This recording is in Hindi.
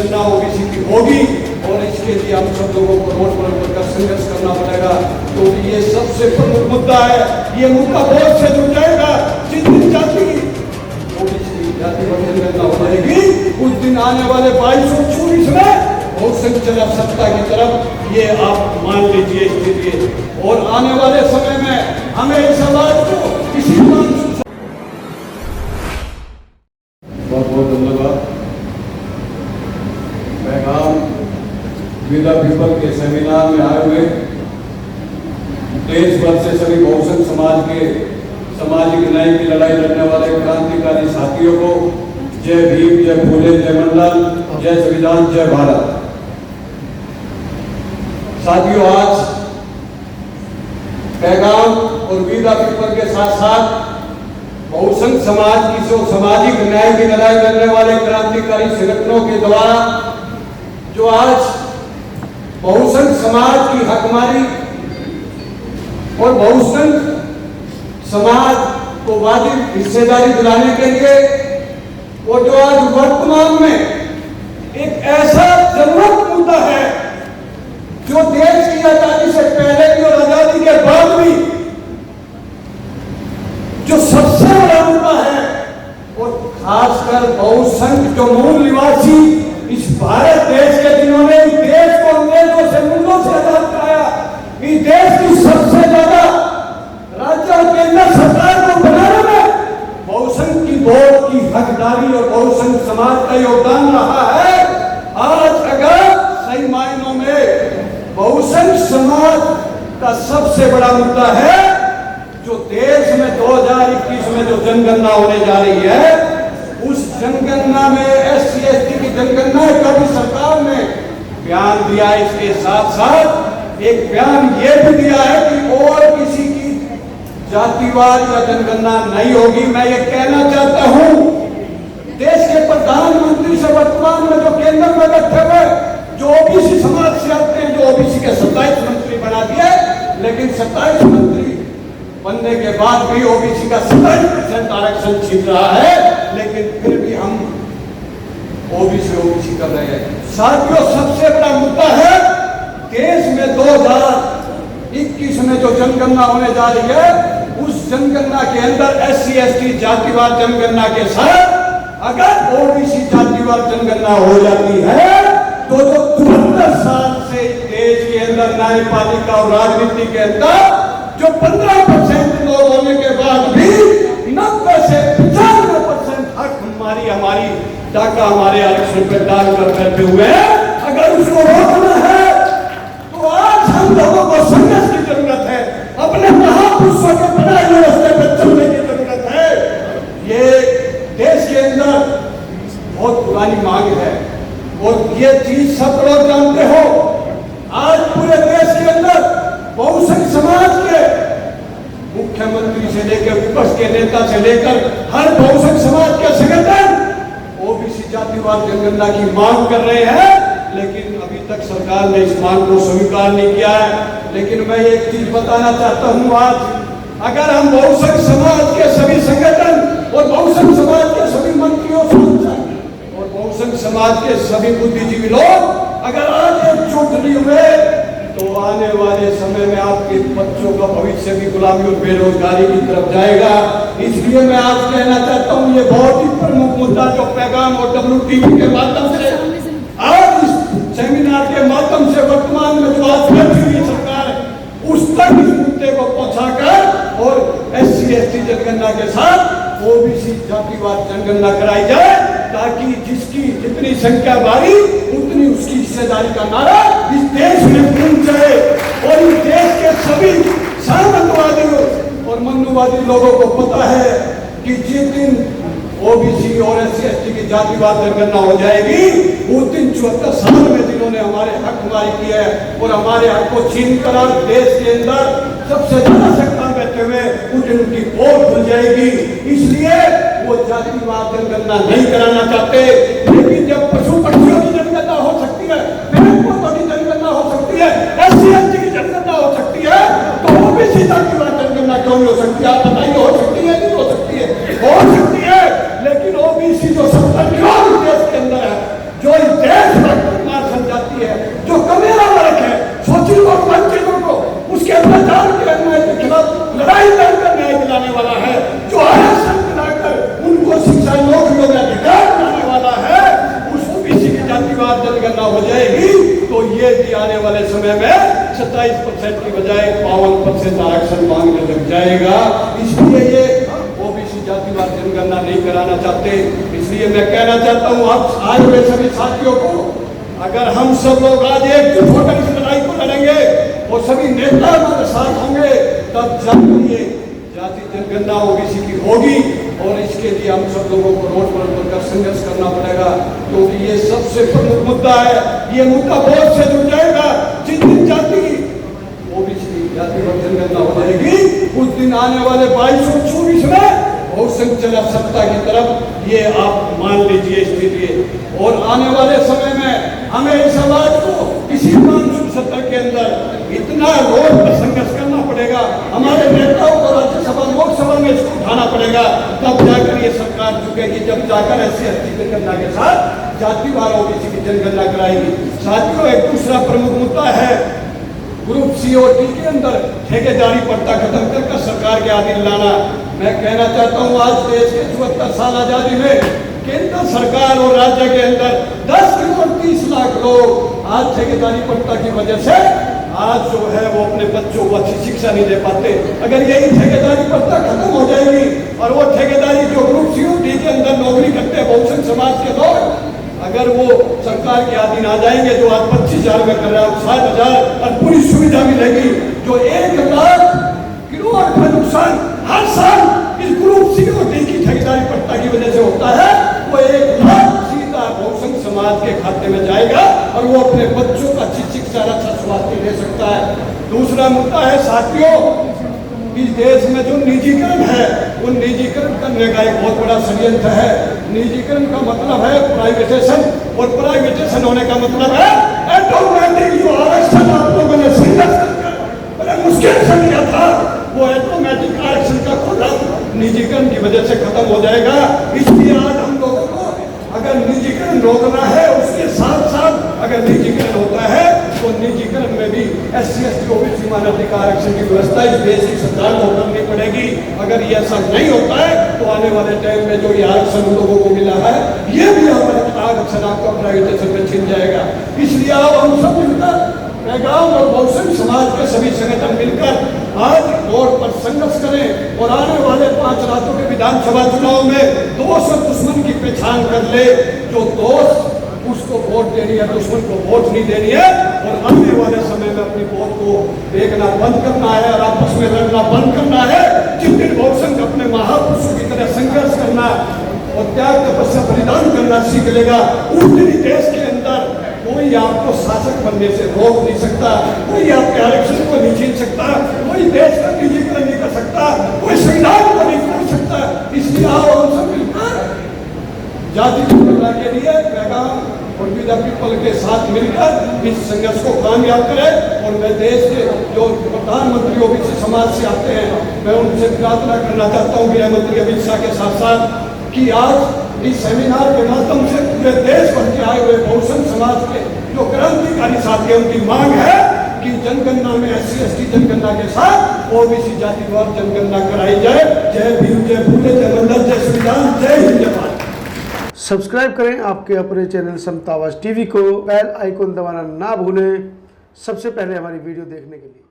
जनगणना ओबीसी की होगी और इसके लिए हम सब लोगों को रोड पर उतरकर संघर्ष करना पड़ेगा। तो ये सबसे प्रमुख मुद्दा है। ये मुद्दा बहुत से जुड़ जाएगा। जिस दिन जाति ओबीसी जातिवार जनगणना हो जाएगी उस दिन आने वाले 2224 में बहुसंघ चला सत्ता की तरफ, ये आप मान लीजिए स्थिति। और आने वाले समय में हमें इस आवाज को किसी बहुत बहुत धन्यवाद। पैगाम विदा पीपल के सेमिनार में आए हुए देश भर से सभी बहुसंघ समाज के सामाजिक न्याय की लड़ाई लड़ने वाले क्रांतिकारी साथियों को जय भीम, जय फूले, जय मंडल, जय संविधान, जय भारत। साथियों, आज पैगाम और विदा पीपल के साथ साथ बहुसंघ समाज की जो सामाजिक न्याय की लड़ाई लड़ने वाले क्रांतिकारी संगठनों के द्वारा जो आज बहुसंघ समाज की हकमारी और बहुसंघ समाज को वाजिब हिस्सेदारी दिलाने के लिए और जो आज वर्तमान में एक ऐसा जरूरत मुद्दा है जो देश की आजादी से पहले भी और आजादी के बाद भी जो सबसे बड़ा मुद्दा है, और खासकर बहुसंघ जो मूल निवासी इस भारत देश के जिन्होंने इस देश को अंग्रेजों से मुल्कों से आजाद कराया, इस देश की सबसे ज्यादा राज्य और केंद्र सरकार को बनाने में बहुसंघ की बहुत की हकदारी और बहुसंघ समाज का योगदान रहा है। आज अगर सही मायनों में बहुसंघ समाज का सबसे बड़ा मुद्दा है जो देश में 2021 में जो जनगणना होने जा रही है, उस जनगणना में SC ST की जनगणना का भी सरकार ने बयान दिया। इसके साथ साथ एक बयान ये भी दिया है कि और किसी की जातिवार या जनगणना नहीं होगी। मैं ये कहना चाहता हूं, देश के प्रधानमंत्री से वर्तमान में जो केंद्र में बैठे हुए जो ओबीसी समाज से आते हैं, जो ओबीसी के 27 मंत्री बना दिए, लेकिन 27 मंत्री बनने के बाद भी ओबीसी का 27% आरक्षण छीन रहा है, लेकिन फिर भी हम ओबीसी कर रहे हैं। साथियों, सबसे बड़ा मुद्दा है देश में 2021 में जो जनगणना होने जा रही है, उस जनगणना के अंदर SC ST जातिवार जनगणना के साथ अगर ओबीसी जातिवार जनगणना हो जाती है तो जो 74 साल से देश के अंदर न्यायपालिका और राजनीति के अंदर जो 15% लोग होने के बाद भी 90 से 95% हक हमारी टाका हमारे आरक्षण पर डालकर बैठे हुए हैं। अगर उसको रोकना है तो आज हम लोगों को संघर्ष की जरूरत है, अपने महापुरुषों के बनाए हुए रास्ते पर चलने की जरूरत है। ये देश के अंदर बहुत पुरानी मांग है और ये चीज सब लोग जानते हो। आज पूरे देश के अंदर बहुसंघ समाज के मुख्यमंत्री से लेकर विपक्ष के नेता से लेकर हर बहुसंघ समाज के संगठन ओबीसी जातिवार जनगणना की मांग कर रहे हैं, लेकिन अभी तक सरकार ने इस मांग को स्वीकार नहीं किया है। लेकिन मैं एक चीज बताना चाहता हूं, आज अगर हम बहुसंघ समाज के सभी संगठन और बहुसंघ समाज के सभी मंत्रियों और बहुसंघ समाज के सभी बुद्धिजीवी लोग अगर आज एकजुट नहीं हुए तो आने वाले समय में आपके बच्चों का भविष्य भी गुलामी और बेरोजगारी की तरफ जाएगा। इसलिए मैं आज कहना चाहता हूं, ये बहुत ही प्रमुख मुद्दा जो पैगाम और WTV के माध्यम से आज इस सेमिनार के माध्यम से वर्तमान में जो आज बैठी हुई सरकार है उस तक इस मुद्दे को पहुंचाकर और SC ST जनगणना के साथ ओबीसी जातिवार जनगणना कराई जाए, ताकि जिसकी जितनी संख्या बारी उतनी उसकी हिस्सेदारी का नारा इस देश में गूंज जाए और इस देश के सभी सामंतवादियों और मनुवादी लोगों को पता है कि जिस दिन ओबीसी और SC ST की जातिवार जनगणना हो जाएगी उस दिन 74 साल में जिन्होंने हमारे हक हमारी की है और हमारे हक को छीन कर देश के अंदर सबसे ज्यादा सत्ता में बैठे हुए उस दिन उनकी पोल खुल जाएगी। इसलिए वो जातिवार जनगणना नहीं कराना चाहते, लेकिन जब पशु पक्षियों की जनगणना हो सकती है, पेड़-पौधों की जनगणना हो सकती है, SC ST की जनगणना हो सकती है, तो ओबीसी जातिवार जनगणना क्यों नहीं हो सकती? आप बताइए, हो सकती है? नहीं हो सकती है? हो सकती है, लेकिन ओबीसी जो 70 करोड़ देश के अंदर है, जो इस देश जातिवार जनगणना हो जाएगी तो ये भी आने वाले समय में 27% की बजाय 52% आरक्षण मांगने लग जाएगा। इसलिए ये ओबीसी जातिवार जनगणना नहीं कराना चाहते। इसलिए मैं कहना चाहता हूँ आप आए हुए सभी साथियों को, अगर हम सब लोग आज एकजुट होकर इस लड़ाई को लड़ेंगे और सभी नेता हमारे साथ होंगे, तब जाकर ये जाति जनगणना ओबीसी की होगी। और इसके लिए हम सब लोगों को रोड पर उतरकर संघर्ष करना पड़ेगा, क्योंकि ये सबसे प्रमुख मुद्दा है। ये मुद्दा बहुत से जुड़ जाएगा। जिस दिन जाति ओबीसी जातिवार जनगणना हो जाएगी, उस दिन आने वाले 2224 में बहुसंख्य चला सत्ता की तरफ, ये आप मान लीजिए स्थिति। और आने वाले समय में हमें इस आवाज को इसी मानसून सत्र के अंदर इतना रोड पर संघर्ष करना पड़ेगा, हमारे नेताओं को राज्यसभा लोकसभा में इसको उठाना पड़ेगा, तब जाकर ये सरकार झुकेगी, जब जाकर SC/ST जनगणना के साथ जातिवार ओबीसी की जनगणना कराएगी। साथियों, एक दूसरा प्रमुख मुद्दा है ग्रुप C और D के अंदर ठेकेदारी प्रथा खत्म कर सरकार के अधीन लाना। मैं कहना चाहता हूँ आज देश के 74 साल आजादी में केंद्र सरकार और राज्य के अंदर 10 करोड़ 30 लाख लोग आज ठेकेदारी प्रथा की वजह से आज जो है वो अपने बच्चों को अच्छी शिक्षा नहीं दे पाते। अगर यही ठेकेदारी प्रथा खत्म हो जाएगी और वो ठेकेदारी जो ग्रुप C और D के अंदर नौकरी करते हैं बहुजन समाज के लोग, अगर वो सरकार के अधीन आ जाएंगे, जो आज 25,000 में कर रहा है 60,000 और पूरी सुविधा मिलेगी, जो 1 लाख करोड़ का नुकसान हर साल इस ग्रुप C और D की ठेकेदारी प्रथा की वजह से होता है, वो 1 लाख सीधा बहुजन समाज के खाते में जाएगा और वो अपने बच्चों का अच्छी शिक्षा अच्छा स्वास्थ्य ले सकता है। दूसरा मुद्दा है साथियों, इस देश में जो निजीकरण है, वो निजीकरण करने का एक बहुत बड़ा षड्यंत्र है। निजीकरण का मतलब है प्राइवेटाइजेशन, और प्राइवेटाइजेशन होने का मतलब है ऑटोमेटिक जो आरक्षण आप लोगों ने संघर्ष कर बड़े मुश्किल से लिया था, वो ऑटोमेटिक आरक्षण का कोटा निजीकरण की वजह से खत्म हो जाएगा। इसलिए आज हम लोगों को अगर निजीकरण रोकना है, उसके साथ साथ अगर निजीकरण होता है तो निजीकरण में भी SC/ST ओबीसी मानवाधिकार आरक्षण की व्यवस्था इस देश की सरकार को करनी पड़ेगी। अगर ये ऐसा नहीं होता है तो आने वाले टाइम में जो ये आरक्षण लोगों को मिला है, ये भी हमारा आरक्षण आपका प्राइवेटाइजेशन में छिन जाएगा। इसलिए आप हम सब मिलकर पैगाम और बहुजन समाज के सभी संगठन मिलकर आज रोड पर संघर्ष करें और आने वाले 5 रातों के विधानसभा चुनाव में दोस्त और दुश्मन की पहचान कर ले। जो दोस्त उसको वोट देनी है, दुश्मन को वोट नहीं देनी है, और आने वाले समय में अपनी वोट को देखना बंद करना है और आपस में लड़ना बंद करना है। जिस दिन बहुजन अपने महापुरुषों की तरह संघर्ष करना और त्याग तपस्या बलिदान करना सीख लेगा, उस दिन देश के अंदर कोई आपको शासक बनने से रोक नहीं सकता, कोई आपके आरक्षण को नहीं छीन सकता, कोई देश का निजीकरण नहीं कर सकता, कोई संविधान को नहीं तोड़ सकता। इसलिए आओ हम सब मिलकर जाति जनगणना के लिए पैगाम और विद पीपल के साथ मिलकर इस संघर्ष को कामयाब करें। और मैं देश के जो प्रधानमंत्री ओबीसी समाज से आते हैं, मैं उनसे प्रार्थना करना चाहता हूँ गृह मंत्री अमित शाह के साथ साथ कि आज इस सेमिनार के माध्यम से पूरे देश भर के आए हुए बहुजन समाज के जो क्रांतिकारी साथी, उनकी मांग है कि जनगणना में SC/ST जनगणना के साथ ओबीसी जातिवार जनगणना कराई जाए। जय भीम, जय फूले, जय मंडल, जय संविधान, जय हिंद, जय भारत। सब्सक्राइब करें आपके अपने चैनल समता आवाज टीवी को, बेल आइकन दबाना ना भूलें सबसे पहले हमारी वीडियो देखने के लिए।